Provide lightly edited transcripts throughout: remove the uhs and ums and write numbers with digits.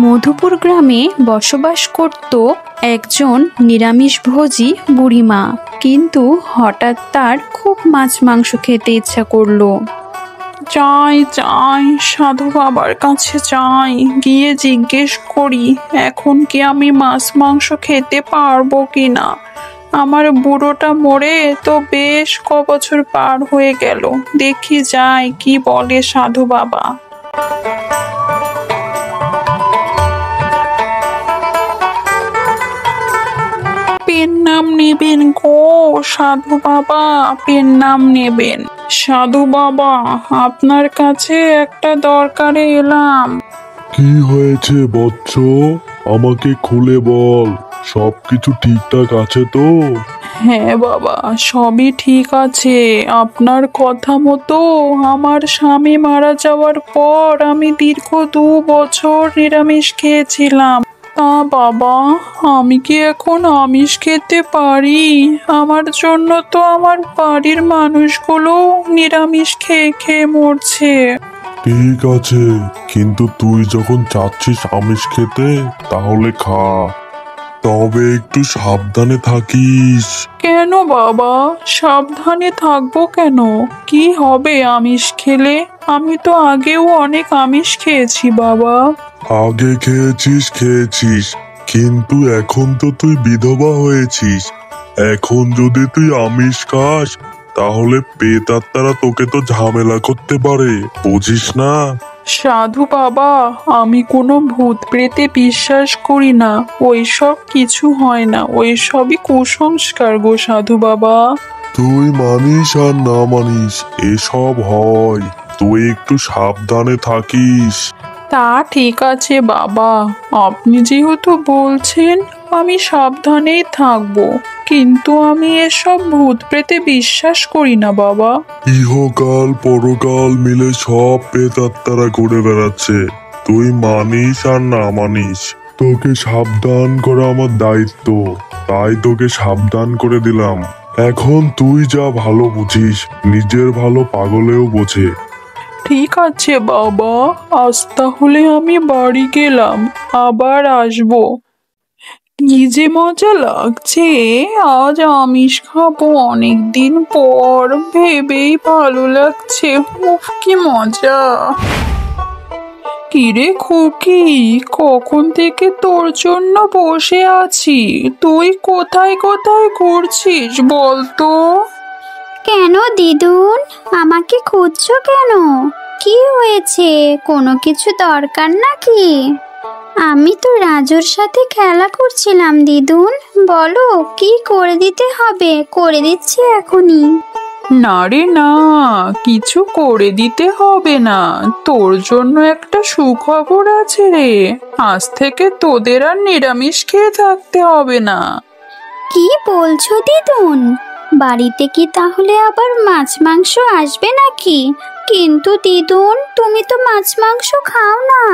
মধুপুর গ্রামে বসবাস করত একজন নিরামিষভোজী বুড়িমা। কিন্তু হঠাৎ তার খুব মাছ মাংস খেতে ইচ্ছা করলো। যাই যাই, সাধু বাবার কাছে যাই, গিয়ে জিজ্ঞেস করি এখন কি আমি মাছ মাংস খেতে পারবো কিনা। আমার বুড়োটা মরে তো বেশ কবছর পার হয়ে গেল, দেখি যাই কি বলে সাধু বাবা। পেন নাম নেবেন গো সাধু বাবা, পেন নাম নেবেন। সাধু বাবা, আপনার কাছে একটা দরকারে এলাম। কি হয়েছে বৎস? আমাকে খুলে বল, সবকিছু ঠিকঠাক আছে তো? হ্যাঁ বাবা, সবই ঠিক আছে। আপনার কথা মতো আমার স্বামী মারা যাওয়ার পর আমি দীর্ঘ 2 বছর নিরামিষ খেয়েছিলাম। তা বাবা, আমি কি এখন আমিষ খেতে পারি? আমার জন্য তো আমার বাড়ির মানুষগুলো নিরামিষ খেয়ে খেয়ে মরছে। ঠিক আছে, কিন্তু তুই যখন চাচ্ছিস আমিষ খেতে তাহলে খা, তবে একটু সাবধানে থাকিস। কেন বাবা, সাবধানে থাকবো কেন? কি হবে আমিষ খেলে? আমি তো আগেও অনেক আমিষ খেয়েছি বাবা। আগে খেয়েছিস, কিন্তু এখন তো তুই বিধবা হয়েছিস। এখন যদি তুই আমিষ খাস তাহলে প্রেতাত্মারা তোকে তো ঝামেলা করতে পারে, বুঝিস না? সাধু বাবা, আমি কোনো ভূত প্রেতে বিশ্বাস করি না। ওইসব কিছু হয় না, ওইসবই কুসংস্কার গো সাধু বাবা। তুই মানিস আর না মানিস, এসব হয়। তুই একটু সাবধানে থাকিস। তা ঠিক আছে বাবা, আপনি যেহেতু বলছেন আমি সাবধানেই থাকবো, কিন্তু আমি এসব ভূত প্রেতে বিশ্বাস করি না বাবা। ইহকাল পরকাল মিলে সব প্রেতাত্মারা ঘুরে বেড়াচ্ছে, তুই মানিস আর না মানিস। তোকে সাবধান করা আমার দায়িত্ব, তাই তোকে সাবধান করে দিলাম। এখন তুই যা ভালো বুঝিস, নিজের ভালো পাগলেও বোঝে। ঠিক আছে বাবা, আজ তাহলে আমি বাড়ি গেলাম, আবার আসবো। কি যে মজা লাগছে, আজ আমিষ খাবো অনেকদিন পর, ভেবেই ভালো লাগছে। উফ কি মজা। কিরে খুকি, কখন থেকে তোর জন্য বসে আছি, তুই কোথায় কোথায় ঘুরছিস বলতো? কেন দিদুন, আমাকে খুঁজছো কেন? কি হয়েছে? কোনো কিছু দরকার নাকি? আমি তো রাজুর সাথে খেলা করছিলাম দিদুন। বলো কি করে দিতে হবে, করে দিচ্ছি এখনই। না রে না, কিছু করে দিতে হবে না। তোর জন্য একটা সুখবর আছে রে, আজ থেকে তোদের আর নিরামিষ খেয়ে থাকতে হবে না। কি বলছো দিদুন? বাড়িতে কি তাহলে আবার মাছ মাংস আসবে নাকি? কিন্তু দিদুন, তুমি তো মাছ মাংস খাও না।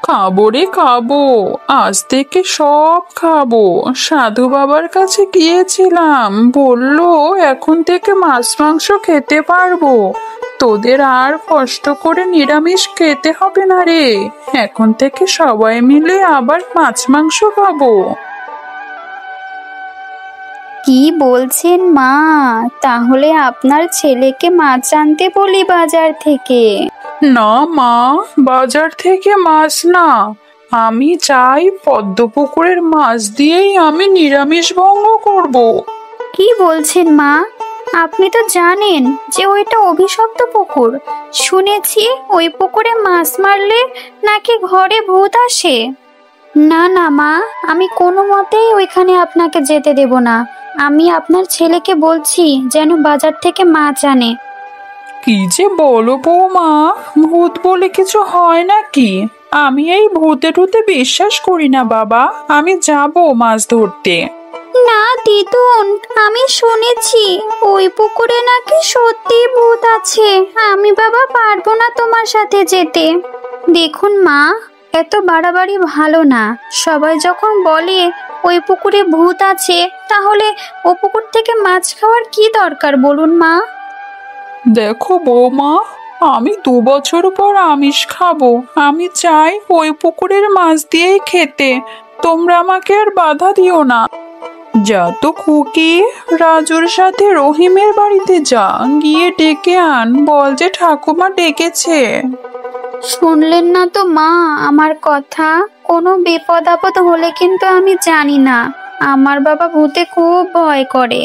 খাবো রে খাবো, আজ থেকে সব খাবো। সাধু বাবার কাছে গিয়েছিলাম, বললো এখন থেকে মাছ মাংস খেতে পারবো। তোদের আর কষ্ট করে নিরামিষ খেতে হবে না রে, এখন থেকে সবাই মিলে আবার মাছ মাংস খাবো। কি বলছেন মা? তাহলে আপনার ছেলেকে মাছ আনতে বলি বাজার থেকে। না মা, বাজার থেকে মাছ না, আমি চাই পদ্মপুকুরের মাছ দিয়েই আমি নিরামিষ ভঙ্গ করব। কি বলছেন মা? আপনি তো জানেন যে ওইটা অভিশপ্ত পুকুর। শুনেছি ওই পুকুরে মাছ মারলে নাকি ঘরে ভূত আসে। না না মা, আমি কোনো মতেই ওইখানে আপনাকে যেতে দেব না। আমি আপনার ছেলেকে বলছি যেন বাজার থেকে মাছ আনে। কি যে বলো বৌমা, ভূত বলে কিছু হয় নাকি? আমি এই ভূতে টুতে বিশ্বাস করি না বাবা, আমি যাব মাছ ধরতে। না দিদুন, আমি শুনেছি ওই পুকুরে নাকি সত্যি ভূত আছে। আমি বাবা পারবো না তোমার সাথে যেতে। দেখুন মা, এত বাড়াবাড়ি ভালো না। সবাই যখন বলে ওই পুকুরে ভূত আছে, তাহলে ও পুকুর থেকে মাছ খাওয়ার কি দরকার বলুন মা? দেখো বৌমা, আমি 2 বছর পর আমিষ খাবো। আমি চাই ওই পুকুরের মাছ দিয়েই খেতে। তোমরা আমাকে আর বাধা দিও না। যা তো খুকি, রাজুর সাথে রহিমের বাড়িতে যা, গিয়ে ডেকে আন, বল যে ঠাকুমা ডেকেছে। শুনলেন না তো মা আমার কথা? কোনো বিপদ আপদ হলে কিন্তু আমি জানি না। আমার বাবা ভূতে খুব ভয় করে।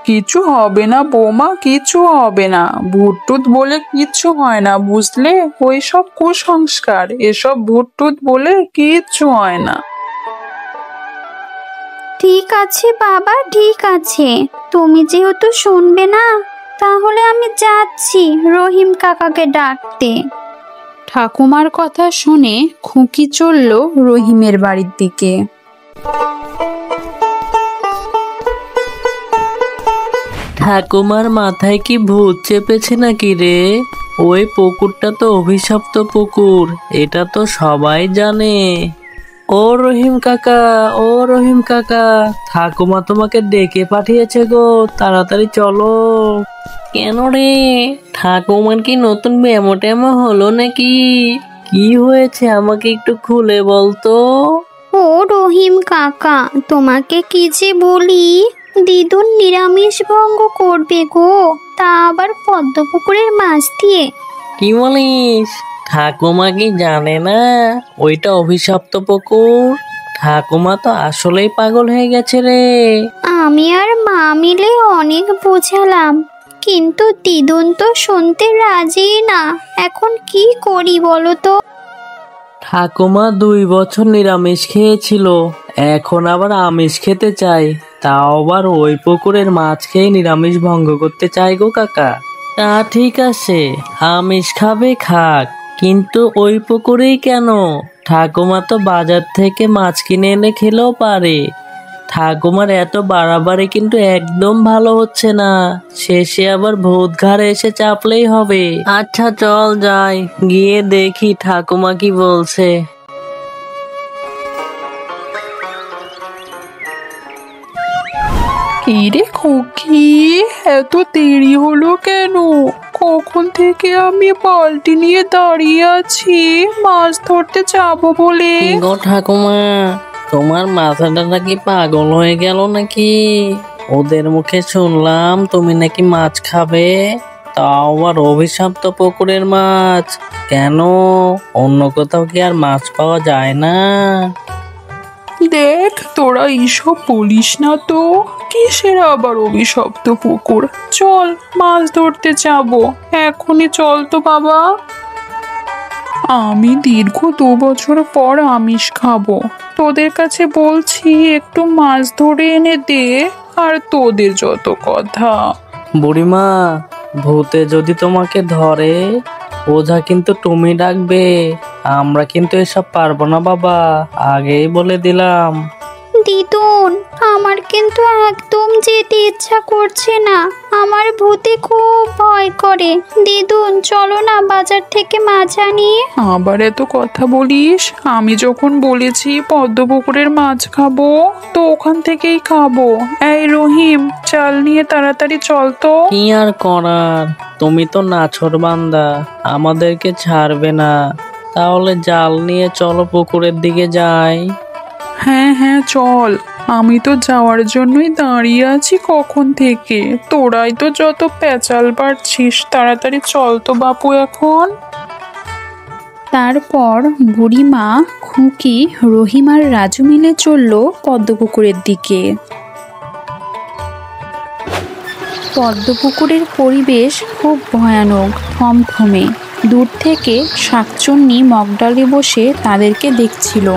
কিছু হবে না বৌমা, কিছু হবে না। ভূতটুত বলে কিচ্ছু হয় না, বুঝলে? ওই সব কুসংস্কার, এসব ভূতটুত বলে কিচ্ছু হয় না। ঠিক আছে বাবা, ঠিক আছে। তুমি যেহেতু শুনবে না, তাহলে আমি যাচ্ছি রহিম কাকাকে ডাকতে। ঠাকুমার কথা শুনে খুকি চলল রহিমের বাড়ির দিকে। ঠাকুমার মাথায় কি ভূত চেপেছে নাকি রে? ওই পুকুরটা তো অভিশপ্ত পুকুর, এটা তো সবাই জানে। ও রহিম কাকা, ও রহিম কাকা, ঠাকুমা তোমাকে ডেকে পাঠিয়েছে গো, তাড়াতাড়ি চলো। কেন রে, ঠাকুমার কি নতুন ব্যামো ট্যামো হলো নাকি? কি হয়েছে আমাকে একটু খুলে বলতো। ও রহিম কাকা, তোমাকে কি যে বলি, দিদুন নিরামিষ ভঙ্গ করবে গো, তা আবার পদ্মপুকুরের মাছ দিয়ে। কি বলিস? ঠাকুমা কি জানে না ওইটা অভিশপ্ত পুকুর? ঠাকুমা তো আসলেই পাগল হয়ে গেছে রে। আমি আর মা মিলে অনেক বোঝালাম, কিন্তু দিদুন তো শুনতে রাজি না। এখন কি করি বলো তো? ঠাকুমা 2 বছর নিরামিষ খেয়েছিল, এখন আবার আমিষ খেতে চায়, তাও আবার ওই পুকুরের মাছ খেয়ে নিরামিষ ভঙ্গ করতে চাই গো কাকা। তা ঠিক আছে, আমিষ খাবে খাক, কিন্তু ওই পুকুরেই কেন? ঠাকুমা তো বাজার থেকে মাছ কিনে এনে খেলেও পারে। ঠাকুমার এত বাড়াবাড়ি কিন্তু একদম ভালো হচ্ছে না, শেষে আবার ভূত ঘাড়ে এসে চাপলেই হবে। আচ্ছা চল যাই, গিয়ে দেখি ঠাকুমা কি বলছে। কি রে খুকি, এত দেরি হলো কেন? কখন থেকে আমি বালতি নিয়ে দাঁড়িয়ে আছি মাছ ধরতে যাবো বলে। কি গো ঠাকুমা, তোমার মাথাটা নাকি পাগল হয়ে গেল নাকি? ওদের মুখে শুনলাম তুমি নাকি মাছ খাবে, তাও আবার অভিশপ্ত পুকুরের মাছ। কেন, অন্য কোথাও কি আর মাছ পাওয়া যায় না? দেখ, তোরা এইসব বলিস না তো। কিসের আবার অভিশপ্ত পুকুর? চল মাছ ধরতে যাবো, এখনই চল তো বাবা। আমি দীর্ঘ 2 বছর পর আমিষ খাবো। তোদের কাছে বলছি একটু মাছ ধরে এনে দে, আর তোদের যত কথা। বুড়িমা, ভূতে যদি তোমাকে ধরে, ওঝা কিন্তু তুমি ডাকবে। আমরা কিন্তু এসব পারবো না বাবা, আগেই বলে দিলাম। দিদুন, আমার কিন্তু একদম যেতে ইচ্ছা করছে না। আমার ভূতে খুব ভয় করে। দিদুন চলো না বাজার থেকে মাছ আনি। আবার এত কথা বলিস? আমি যখন বলেছি পদ্মপুকুরের মাছ খাবো, তো ওখান থেকেই খাবো। এই রহিম, চাল নিয়ে তাড়াতাড়ি চল তো। কি আর করার, তুমি তো নাছোড় বান্দা, আমাদেরকে ছাড়বে না। তাহলে জাল নিয়ে চলো, পুকুরের দিকে যাই। হ্যাঁ হ্যাঁ চল, আমি তো যাওয়ার জন্যই দাঁড়িয়ে আছি কখন থেকে। তোরাই তো যত পেঁচাল পারছিস, তাড়াতাড়ি চল তো বাপু এখন। তারপর বুড়িমা, খুকি, রহিম আর রাজু মিলে চলল পদ্মপুকুরের দিকে। পদ্মপুকুরের পরিবেশ খুব ভয়ানক, থমথমে। দূর থেকে শাকচুন্নি মগডালে বসে তাদেরকে দেখছিল।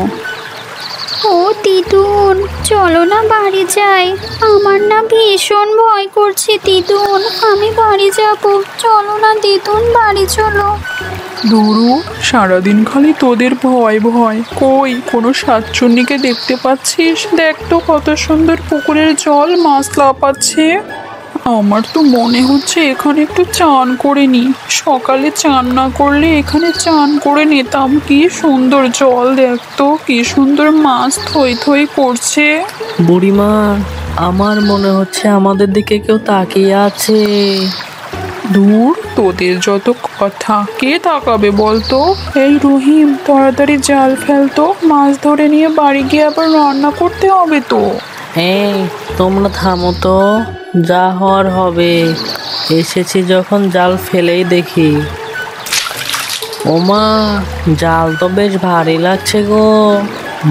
ও দিদুন, চলো না বাড়ি যাই। আমার না ভীষণ ভয় করছে দিদুন, আমি বাড়ি যাব। চলো না দিদুন, বাড়ি চলো। দুরু, সারাদিন খালি তোদের ভয় ভয়। কই কোনো শাকচুন্নিকে দেখতে পাচ্ছিস? দেখ তো কত সুন্দর পুকুরের জল, মাছ লাফাচ্ছে। আমার তো মনে হচ্ছে এখানে একটু চান করে নি। সকালে চান না করলে এখানে চান করে নিতাম। কি সুন্দর জল, দেখতো কি সুন্দর মাছ থই থই করছে। বুড়িমা, আমার মনে হচ্ছে আমাদের দিকে কেউ তাকিয়ে আছে। দূর, তোদের যত কথা, কে তাকাবে বলতো? এই রহিম, তাড়াতাড়ি জাল ফেলতো, মাছ ধরে নিয়ে বাড়ি গিয়ে আবার রান্না করতে হবে তো। এই তোমরা থামো তো, যা হওয়ার হবে। এসেছি যখন জাল ফেলেই দেখি। ওমা, জাল তো বেশ ভারী লাগছে গো।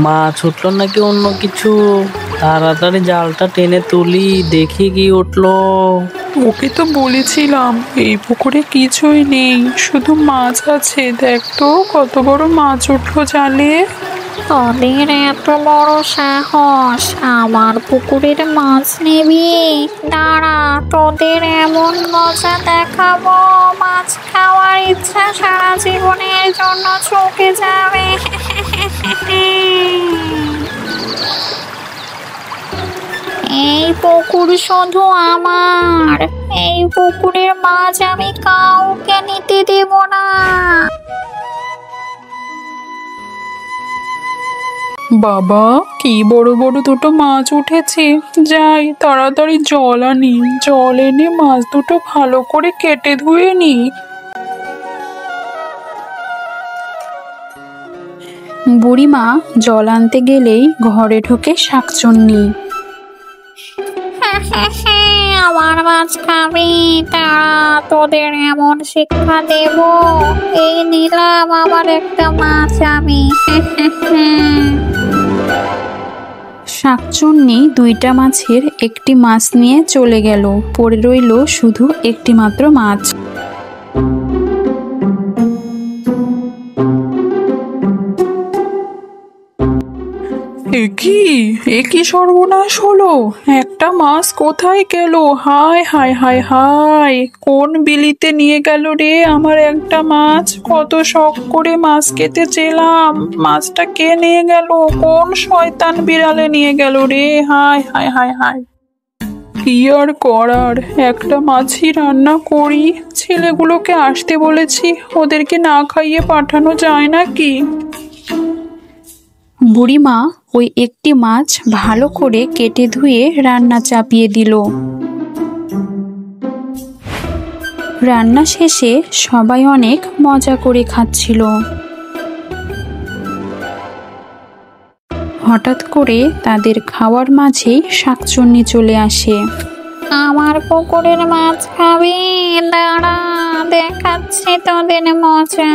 মাছ উঠলো নাকি অন্য কিছু? তাড়াতাড়ি জালটা টেনে তুলি, দেখি কি উঠলো। ওকে তো বলেছিলাম এই পুকুরে কিছুই নেই, শুধু মাছ আছে। দেখ তো কত বড় মাছ উঠলো জালে। তোদের এত বড় সাহস আমার পুকুরের মাছ নিবি? দাঁড়া, তোদের এমন মজা দেখাবো, মাছ খাওয়ার ইচ্ছা সারা জীবনের জন্য চুকে যাবে। এই পুকুর শুধু আমার, এই পুকুরের মাছ আমি কাউকে নিতে দেব না। বাবা, কি বড় বড় দুটো মাছ উঠেছে। যাই তাড়াতাড়ি জল আনি, জল এনে মাছ দুটো ভালো করে কেটে ধুয়ে নি। বুড়িমা জল আনতে গেলেই ঘরে ঢোকে শাকচুন্নি। আমার মাছ খাবি? তারা তোদের এমন শিক্ষা দেব। এই নিলাম আমার একটা মাছ আমি। শাকচুন্নি দুইটা মাছের একটি মাছ নিয়ে চলে গেল, পড়ে রইল শুধু একটি মাত্র মাছ। একই সর্বনাশ হলো, একটা মাছ কোথায় গেল? হায় হায় হায় হায়, কোন বিলিতে নিয়ে গেল রে আমার একটা মাছ? কত শখ করে মাছ খেতে চেলাম, মাছটা কে নিয়ে গেল? কোন শয়তান বিড়ালে নিয়ে গেল রে? হায় হায় হায় হায়। কি আর করার, একটা মাছই রান্না করি। ছেলেগুলোকে আসতে বলেছি, ওদেরকে না খাইয়ে পাঠানো যায় নাকি? বুড়িমা ওই একটি মাছ ভালো করে কেটে ধুয়ে রান্না চাপিয়ে দিল। রান্না শেষে সবাই অনেক মজা করে খাচ্ছিল। হঠাৎ করে তাদের খাওয়ার মাঝেই শাকচুন্নি চলে আসে। আমার পুকুরের মাছ খাবি? দাঁড়া, দেখাচ্ছি তোদের মজা।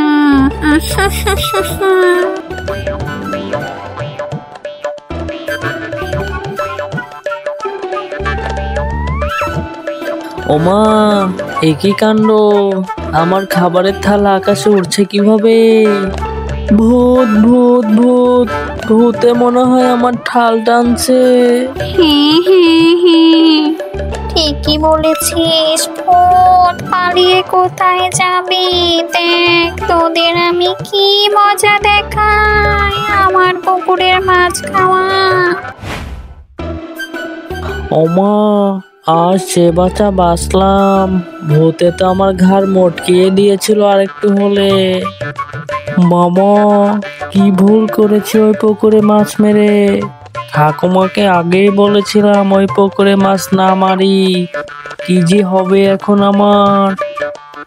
ওমা, একই কাণ্ড! আমার খাবারের থালা আকাশে উড়ছে কিভাবে? ভূত ভূত ভূত! ভূতে মনে হয় আমার ঠাল টানছে। ঠিকই বলেছিস, ভূত। পালিয়ে কোথায় যাবি? দেখ তোদের আমি কি মজা দেখাই, আমার পুকুরের মাছ খাওয়া। ওমা, আজ সে বাঁচা বাঁচলাম। ভূতে তো আমার ঘাড় মটকিয়ে দিয়েছিল আরেকটু হলে। মামা, কি ভুল করেছি ওই পুকুরে মাছ মেরে। ঠাকুমাকে আগেই বলেছিলাম ওই পুকুরে মাছ না মারি। কি যে হবে এখন আমার।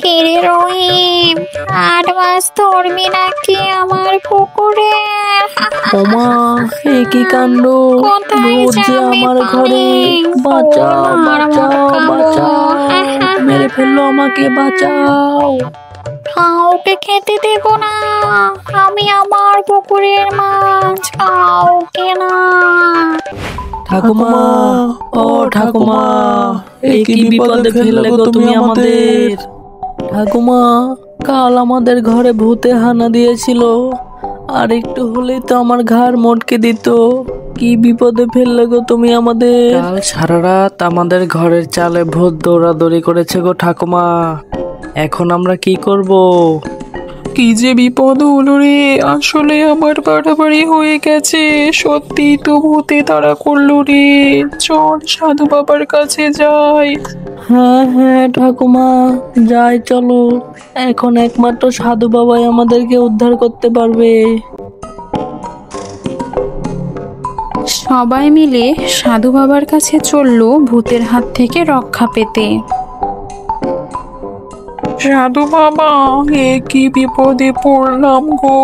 কিরে রহিম, আর মাছ ধরবি নাকি আমার পুকুরে? ওমা, এ কি কাণ্ড! ভূত যে আমার ঘরে! বাঁচাও বাঁচাও বাঁচাও, মেরে ফেললো আমাকে, বাঁচাও! কাউকে খেতে দেব না আমি আমার পুকুরের মাছ, কাউকে না। ঠাকুমা, ও ঠাকুমা, এই কি বিপদে ফেললে গো তুমি আমাদের? ঠাকুমা, কাল আমাদের ঘরে ভূতে হানা দিয়েছিল, আর একটু হলেই তো আমার ঘাড় মটকে দিত। কি বিপদে ফেললে গো তুমি আমাদের? কাল সারা রাত আমাদের ঘরের চালে ভূত দৌড়াদৌড়ি করেছে গো ঠাকুমা। এখন আমরা কি করব? কি যে বিপদ হলো রে, আসলে আমার বাড়াবাড়ি হয়ে গেছে। সত্যি তো ভূতে তাড়া করলো রে। চল সাধু বাবার কাছে যাই। হ্যাঁ হ্যাঁ ঠাকুমা, যাই চলো। এখন একমাত্র সাধু বাবাই আমাদেরকে উদ্ধার করতে পারবে। সবাই মিলে সাধু বাবার কাছে চলল ভূতের হাত থেকে রক্ষা পেতে। সাধু বাবা, এ কি বিপদে পড়লাম গো,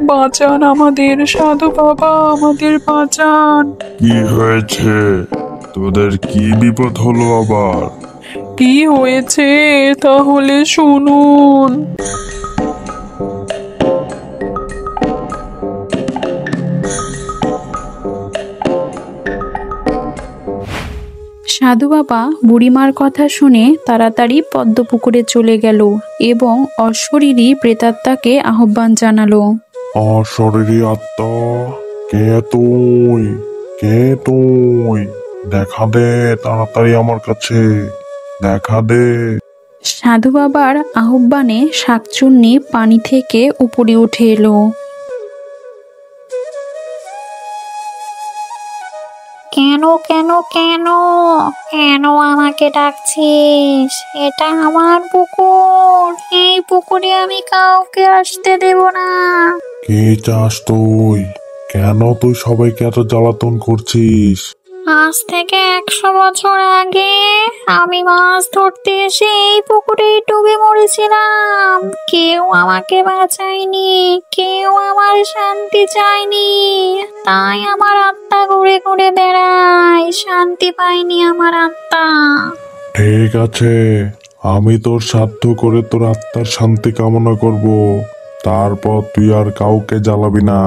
বাঁচান আমাদের সাধু বাবা, আমাদের বাঁচান। কি হয়েছে? তোদের কি বিপদ হলো আবার? কি হয়েছে তাহলে শুনুন। সাধু বাবা বুড়িমার কথা শুনে তাড়াতাড়ি পদ্মপুকুরে চলে গেল এবং অশরীরী প্রেতাত্মাকে আহ্বান জানালো। অশরীরী আত্মা, কে তুই? কে তুই? দেখা দে তাড়াতাড়ি আমার কাছে, দেখা দে। সাধু বাবার আহ্বানে শাকচুন্নি পানি থেকে উপরে উঠে এলো। কেন কেন কেন কেন আমাকে ডাকছিস? এটা আমার পুকুর, এই পুকুরে আমি কাউকে আসতে দেব না। কে চাস তুই? কেন তুই সবাইকে এত জ্বালাতন করছিস? আজ থেকে 100 বছর আগে আমি মাছ ধরতে এসে এই পুকুরেই ডুবে মরেছিলাম। কেউ আমাকে বাঁচায়নি, কেউ আমার শান্তি চায়নি, তাই আমার আত্মা ঘুরে ঘুরে বেড়ায়। শান্তি পায়নি আমার আত্মা। ঠিক আছে, আমি তোর সাধ্য করে তোর আত্মার শান্তি কামনা করব। তারপর তুই আর কাউকে জ্বালাবি না,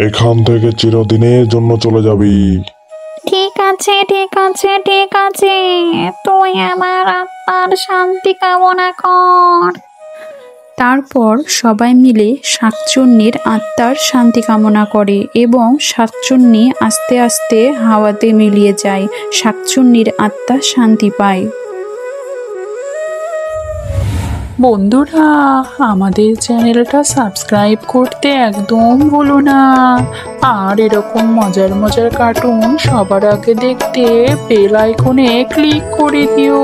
এখান থেকে চিরদিনের জন্য চলে যাবি। ঠিক আছে ঠিক আছে ঠিক আছে, তুই আমার আত্মার শান্তি কামনা কর। তারপর সবাই মিলে শাকচুন্নির আত্মার শান্তি কামনা করে এবং শাকচুন্নি আস্তে আস্তে হাওয়াতে মিলিয়ে যায়। শাকচুন্নির আত্মা শান্তি পায়। বন্ধুরা, আমাদের চ্যানেলটা সাবস্ক্রাইব করতে একদম ভুলো না। আর এরকম মজার মজার কার্টুন সবার আগে দেখতে বেল আইকনে ক্লিক করে দিও।